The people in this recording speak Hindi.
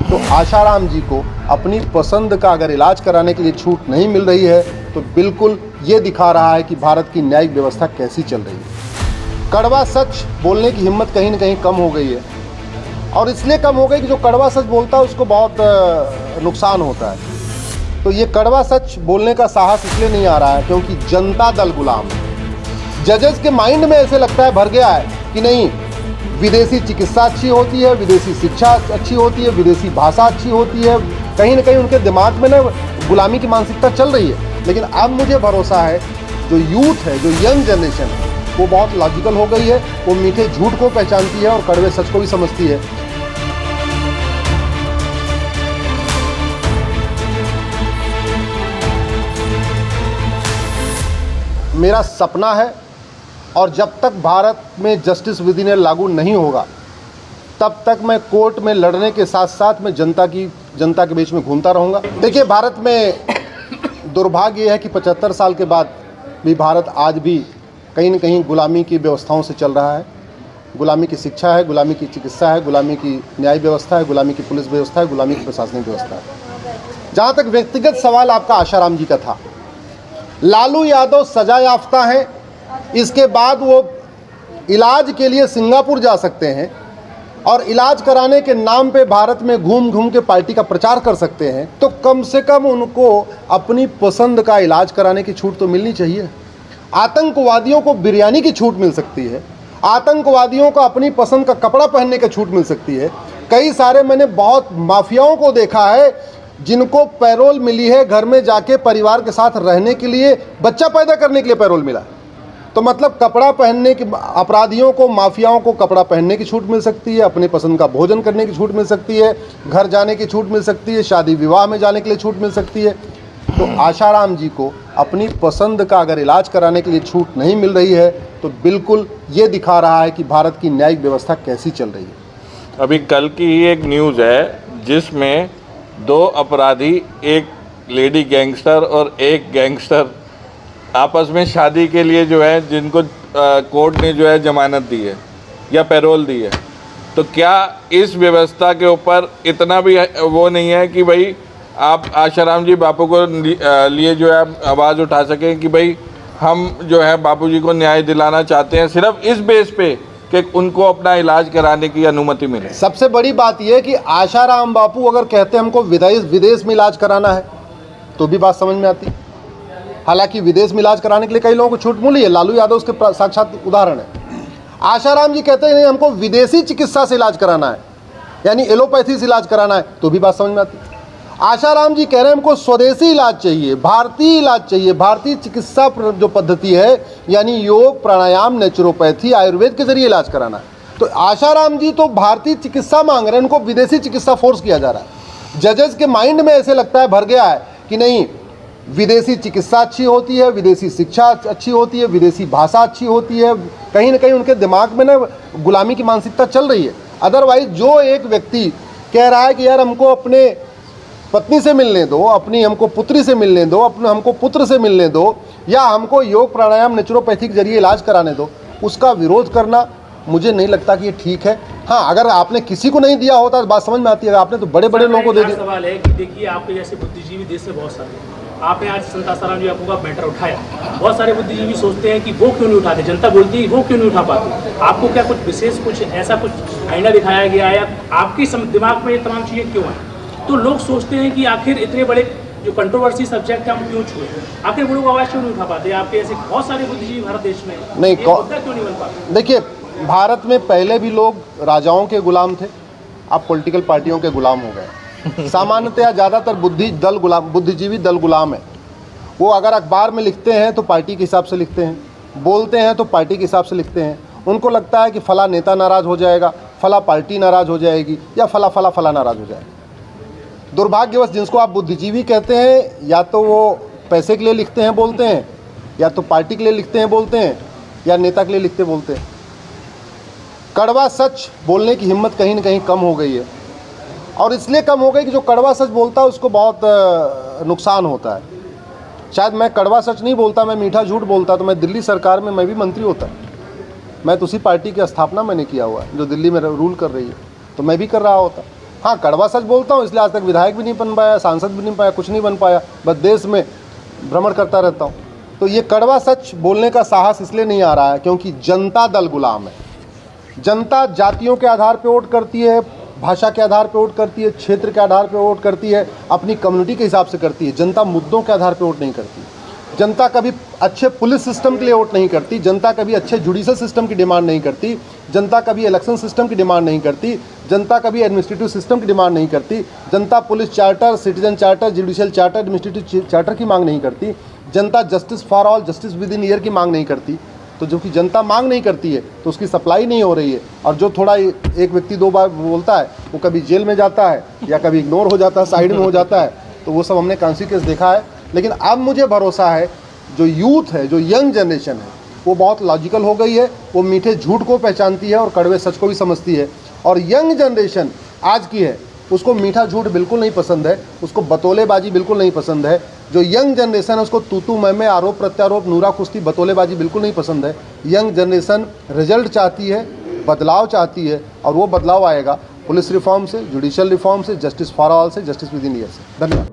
तो आशाराम जी को अपनी पसंद का अगर इलाज कराने के लिए छूट नहीं मिल रही है तो बिल्कुल ये दिखा रहा है कि भारत की न्यायिक व्यवस्था कैसी चल रही है। कड़वा सच बोलने की हिम्मत कहीं ना कहीं कम हो गई है, और इसलिए कम हो गई कि जो कड़वा सच बोलता है उसको बहुत नुकसान होता है। तो ये कड़वा सच बोलने का साहस इसलिए नहीं आ रहा है क्योंकि जनता दल गुलाम है। जजेस के माइंड में ऐसे लगता है, भर गया है कि नहीं, विदेशी चिकित्सा अच्छी होती है, विदेशी शिक्षा अच्छी होती है, विदेशी भाषा अच्छी होती है। कहीं ना कहीं उनके दिमाग में ना गुलामी की मानसिकता चल रही है। लेकिन अब मुझे भरोसा है जो यूथ है, जो यंग जनरेशन है, वो बहुत लॉजिकल हो गई है। वो मीठे झूठ को पहचानती है और कड़वे सच को भी समझती है। मेरा सपना है, और जब तक भारत में जस्टिस विधि ने लागू नहीं होगा तब तक मैं कोर्ट में लड़ने के साथ साथ मैं जनता के बीच में घूमता रहूँगा। देखिए, भारत में दुर्भाग्य यह है कि 75 साल के बाद भी भारत आज भी कहीं न कहीं गुलामी की व्यवस्थाओं से चल रहा है। गुलामी की शिक्षा है, गुलामी की चिकित्सा है, गुलामी की न्याय व्यवस्था है, गुलामी की पुलिस व्यवस्था है, गुलामी की प्रशासनिक व्यवस्था है। जहाँ तक व्यक्तिगत सवाल आपका आशाराम जी का था, लालू यादव सजा याफ्ता हैं, इसके बाद वो इलाज के लिए सिंगापुर जा सकते हैं और इलाज कराने के नाम पे भारत में घूम घूम के पार्टी का प्रचार कर सकते हैं। तो कम से कम उनको अपनी पसंद का इलाज कराने की छूट तो मिलनी चाहिए। आतंकवादियों को बिरयानी की छूट मिल सकती है, आतंकवादियों को अपनी पसंद का कपड़ा पहनने की छूट मिल सकती है। कई सारे मैंने बहुत माफियाओं को देखा है जिनको पैरोल मिली है घर में जाके परिवार के साथ रहने के लिए, बच्चा पैदा करने के लिए पैरोल मिला। तो मतलब कपड़ा पहनने की, अपराधियों को, माफियाओं को कपड़ा पहनने की छूट मिल सकती है, अपने पसंद का भोजन करने की छूट मिल सकती है, घर जाने की छूट मिल सकती है, शादी विवाह में जाने के लिए छूट मिल सकती है। तो आशाराम जी को अपनी पसंद का अगर इलाज कराने के लिए छूट नहीं मिल रही है तो बिल्कुल ये दिखा रहा है कि भारत की न्यायिक व्यवस्था कैसी चल रही है। अभी कल की ही एक न्यूज़ है जिसमें 2 अपराधी, एक लेडी गैंगस्टर और एक गैंगस्टर, आपस में शादी के लिए जो है जिनको कोर्ट ने जो है जमानत दी है या पैरोल दी है। तो क्या इस व्यवस्था के ऊपर इतना भी वो नहीं है कि भाई आप आशाराम जी बापू को लिए जो है आवाज़ उठा सकें कि भाई हम जो है बापू जी को न्याय दिलाना चाहते हैं, सिर्फ इस बेस पे कि उनको अपना इलाज कराने की अनुमति मिले। सबसे बड़ी बात यह है कि आशाराम बापू अगर कहते हैं हमको विदेश में इलाज कराना है तो भी बात समझ में आती। हालांकि विदेश में इलाज कराने के लिए कई लोगों को छूट मिली है, लालू यादव उसके साक्षात उदाहरण है। आशाराम जी कहते हैं नहीं, हमको विदेशी चिकित्सा से इलाज कराना है, यानी एलोपैथी से इलाज कराना है, तो भी बात समझ में आती। आशाराम जी कह रहे हैं हमको स्वदेशी इलाज चाहिए, भारतीय इलाज चाहिए, भारतीय चिकित्सा जो पद्धति है यानी योग, प्राणायाम, नेचुरोपैथी, आयुर्वेद के जरिए इलाज कराना है। तो आशाराम जी तो भारतीय चिकित्सा मांग रहे हैं, उनको विदेशी चिकित्सा फोर्स किया जा रहा है। जजेस के माइंड में ऐसे लगता है, भर गया है कि नहीं, विदेशी चिकित्सा अच्छी होती है, विदेशी शिक्षा अच्छी होती है, विदेशी भाषा अच्छी होती है। कहीं ना कहीं उनके दिमाग में ना गुलामी की मानसिकता चल रही है। अदरवाइज जो एक व्यक्ति कह रहा है कि यार हमको अपने पत्नी से मिलने दो, अपनी हमको पुत्री से मिलने दो, अपने हमको पुत्र से मिलने दो, या हमको योग, प्राणायाम, नेचुरोपैथी के जरिए इलाज कराने दो, उसका विरोध करना मुझे नहीं लगता कि ये ठीक है। हाँ, अगर आपने किसी को नहीं दिया होता तो बात समझ में आती है, आपने तो बड़े बड़े लोगों को दे दिया। सवाल है कि देखिए, आपके जैसे बुद्धिजीवी देश में बहुत सारे, आपने आज संत आसाराम जी बापू का मैटर उठाया। बहुत सारे बुद्धिजीवी सोचते हैं कि वो क्यों नहीं उठाते, जनता बोलती है वो क्यों नहीं उठा पाते। आपको क्या कुछ विशेष, कुछ ऐसा कुछ आईना दिखाया गया है, आपके दिमाग में ये तमाम चीज़ें क्यों हैं? तो लोग सोचते हैं कि आखिर इतने बड़े जो कंट्रोवर्सी सब्जेक्ट है हम क्यों छुए, आखिर वो लोग आवाज़ क्यों नहीं उठा पाते? आपके ऐसे बहुत सारे बुद्धिजीवी भारत देश में नहीं, मुद्दा क्यों नहीं बन पाते? देखिए, भारत में पहले भी लोग राजाओं के गुलाम थे, अब पॉलिटिकल पार्टियों के गुलाम हो गए। सामान्यतया ज़्यादातर बुद्धिजीवी दल गुलाम है। वो अगर अखबार में लिखते हैं तो पार्टी के हिसाब से लिखते हैं, बोलते हैं तो पार्टी के हिसाब से लिखते हैं। उनको लगता है कि फला नेता नाराज़ हो जाएगा, फला पार्टी नाराज़ हो जाएगी, या फला नाराज़ हो जाएगा। दुर्भाग्यवश जिसको आप बुद्धिजीवी कहते हैं, या तो वो पैसे के लिए लिखते हैं बोलते हैं, या तो पार्टी के लिए लिखते हैं बोलते हैं, या नेता के लिए लिखते बोलते हैं। कड़वा सच बोलने की हिम्मत कहीं ना कहीं कम हो गई है, और इसलिए कम हो गई कि जो कड़वा सच बोलता है उसको बहुत नुकसान होता है। शायद मैं कड़वा सच नहीं बोलता, मैं मीठा झूठ बोलता तो मैं दिल्ली सरकार में मैं भी मंत्री होता। मैं तो उसी पार्टी की स्थापना मैंने किया हुआ है जो दिल्ली में रूल कर रही है, तो मैं भी कर रहा होता। हाँ, कड़वा सच बोलता हूँ, इसलिए आज तक विधायक भी नहीं बन पाया, सांसद भी नहीं पाया, कुछ नहीं बन पाया, बस देश में भ्रमण करता रहता हूँ। तो ये कड़वा सच बोलने का साहस इसलिए नहीं आ रहा है क्योंकि जनता दल गुलाम है। जनता जातियों के आधार पर वोट करती है, भाषा के आधार पर वोट करती है, क्षेत्र के आधार पर वोट करती है, अपनी कम्युनिटी के हिसाब से करती है। जनता मुद्दों के आधार पर वोट नहीं करती। जनता कभी अच्छे पुलिस सिस्टम के लिए वोट नहीं करती, जनता कभी अच्छे जुडिशल सिस्टम की डिमांड नहीं करती, जनता कभी इलेक्शन सिस्टम की डिमांड नहीं करती, जनता कभी एडमिनिस्ट्रेटिव सिस्टम की डिमांड नहीं करती, जनता police charter, citizen charter, judicial charter, administrative charter की मांग नहीं करती, जनता justice for all, justice with in year की मांग नहीं करती। तो जो कि जनता मांग नहीं करती है तो उसकी सप्लाई नहीं हो रही है। और जो थोड़ा एक व्यक्ति दो बार बोलता है वो कभी जेल में जाता है या कभी इग्नोर हो जाता है, साइड में हो जाता है, तो वो सब हमने कॉन्सिक्वेंस देखा है। लेकिन अब मुझे भरोसा है जो यूथ है, जो यंग जनरेशन है, वो बहुत लॉजिकल हो गई है, वो मीठे झूठ को पहचानती है और कड़वे सच को भी समझती है। और यंग जनरेशन आज की है, उसको मीठा झूठ बिल्कुल नहीं पसंद है, उसको बतौलेबाजी बिल्कुल नहीं पसंद है। जो यंग जनरेशन है उसको तू मैं आरोप प्रत्यारोप, नूरा कुश्ती, बतौलेबाजी बिल्कुल नहीं पसंद है। यंग जनरेशन रिजल्ट चाहती है, बदलाव चाहती है, और वो बदलाव आएगा पुलिस रिफॉर्म से, जुडिशियल रिफॉर्म से, जस्टिस फॉर ऑल से, जस्टिस विद इन ईयर से। धन्यवाद।